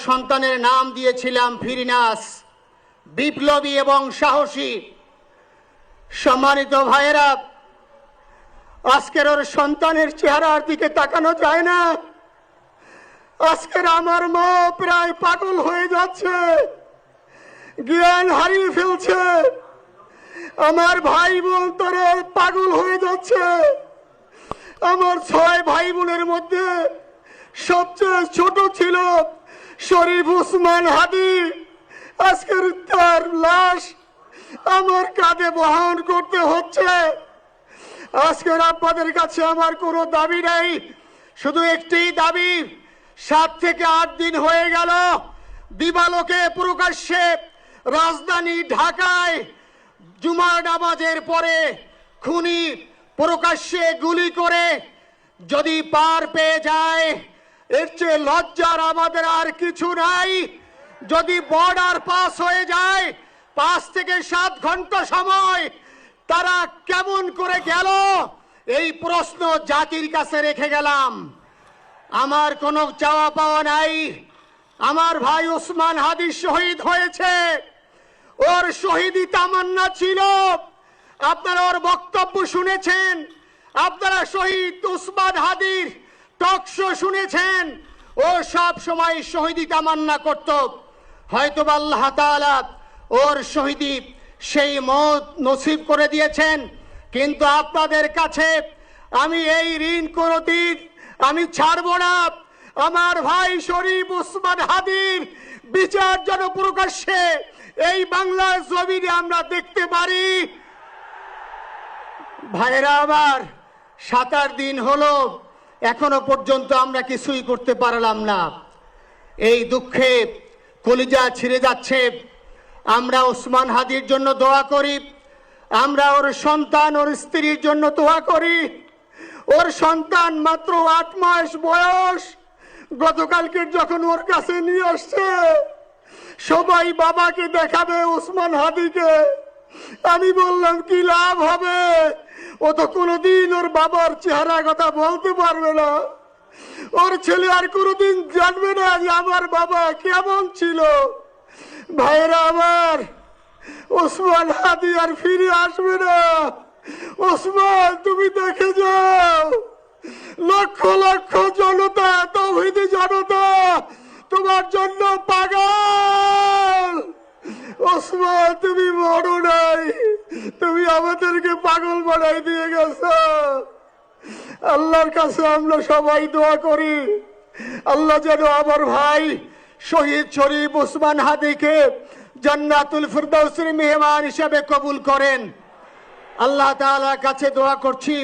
সন্তানের নাম দিয়েছিলাম ফিরিনাস, বিপ্লবী এবং সাহসী। সম্মানিত ভাইয়েরা, আজকের ওর সন্তানের চেহারার দিকে তাকানো যায় না। আজকের আমার মা প্রায় পাগল হয়ে যাচ্ছে, জ্ঞান হারিয়ে ফেলছে। আমার ভাই বোন তারা পাগল হয়ে যাচ্ছে। আমার 6 ভাই বোনের মধ্যে সবচেয়ে ছোট ছিল শরীফ উসমান হাদি। আজকের তার লাশ আমার কাঁধে বহন করতে হচ্ছে। আজকের আপনাদের কাছে আমার কোনো দাবি নাই, শুধু একটি দাবি। 7 থেকে 8 দিন হয়ে গেল দিবালোকে প্রকাশ্যে রাজধানী ঢাকায় জুমার নামাজের পরে খুনি প্রকাশ্যে গুলি করে যদি পার পেয়ে যায়, এর চেয়ে লজ্জার আমাদের আর কিছু নাই। যদি বর্ডার পাস হয়ে যায়, 5 থেকে 7 ঘন্টা সময় তারা কেমন করে গেল, এই প্রশ্ন জাতির কাছে রেখে গেলাম। আমার কোনো চাওয়া পাওয়া নাই। আমার ভাই উসমান হাদি শহীদ হয়েছে, ওর শহীদি তামান্না ছিল। আপনারা ওর বক্তব্য শুনেছেন, আপনারা শহীদ উসমান হাদির টকশো শুনেছেন। ও সব সময় শহীদি তামান্না করত। হয়তো আল্লাহ তাআলা ওর শহীদি সেই মত নসিব করে দিয়েছেন। কিন্তু আপনাদের কাছে আমি এই ঋণ কোনদিন আমি ছাড়ব না। আমার ভাই শরীফ উসমান হাদির বিচার যেন প্রকাশ্যে এই বাংলার জমিনে আমরা দেখতে পারি। ভাইরা আমার, 7-8 দিন হলো, এখনো পর্যন্ত আমরা কিছুই করতে পারলাম না। এই দুঃখে কলিজা ছিঁড়ে যাচ্ছে। আমরা ওসমান হাদির জন্য দোয়া করি, আমরা ওর সন্তান ওর স্ত্রীর জন্য দোয়া করি। ওর সন্তান মাত্র 8 মাস বয়স। গতকালকে যখন ওর কাছে নিয়ে আসছে, সবাই বাবাকে দেখাবে ওসমান হাদিকে। আমি বললাম কি লাভ হবে, ও তো কোনোদিন ওর বাবার চেহারা কথা বলতে পারবে না। ওর ছেলে আর কোনোদিন জানবে না যে আমার বাবা কেমন ছিল। ভাইরা আমার, ওসমান হাদি আর ফিরে আসবে না। ওসমান, তুমি দেখে যাও, লক্ষ লক্ষ জনতা, তাওহীদি জনতা তোমার জন্য পাগল। ওসমান, তুমি মরো নাই, তুমি আমাদেরকে পাগল বানাই দিয়ে গেছো। আল্লাহর কাছে আমরা সবাই দোয়া করি, আল্লাহ যেন আমার ভাই শহীদ শরীফ উসমান হাদিকে জান্নাতুল ফিরদাউসের মেহমান হিসেবে কবুল করেন। আল্লাহ তাআলার কাছে দোয়া করছি,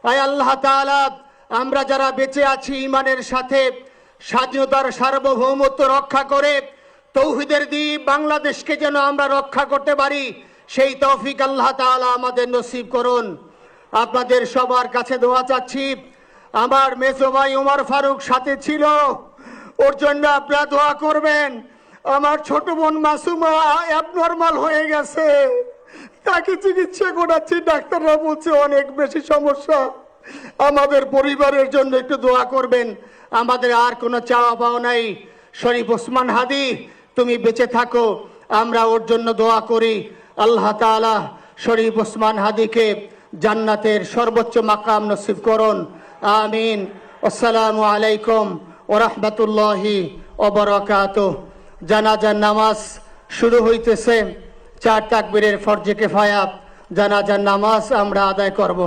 আয় আল্লাহ তাআলা, আমরা যারা বেঁচে আছি ঈমানের সাথে স্বাধীনতার সার্বভৌমত্ব রক্ষা করে তৌহিদের দ্বীপ বাংলাদেশকে যেন আমরা রক্ষা করতে পারি, সেই তৌফিক আল্লাহ তাআলা আমাদের নসিব করুন। আপনাদের সবার কাছে দোয়া চাচ্ছি। আমার মেজো ভাই ওমর ফারুক সাথে ছিল, ওর জন্য আপনারা দোয়া করবেন। আমার ছোট বোন মাসুমা অ্যাবনর্মাল হয়ে গেছে, তাকে চিকিৎসা করাচ্ছি, ডাক্তাররা বলছে অনেক বেশি সমস্যা। আমাদের পরিবারের জন্য একটু দোয়া করবেন। আমাদের আর কোনো চাওয়া পাওয়া নাই। শরীফ ওসমান হাদি, তুমি বেঁচে থাকো, আমরা ওর জন্য দোয়া করি। আল্লাহ তাআলা শরীফ ওসমান হাদিকে জান্নাতের সর্বোচ্চ মাকাম নসিব করুন। আমিন। আসসালামু আলাইকুম ওয়া রাহমাতুল্লাহি ওয়া বারাকাতুহু। জানাজার নামাজ শুরু হইতেছে। 4 তাকবীরের ফরজে কিফায়া জানাজার নামাজ আমরা আদায় করব।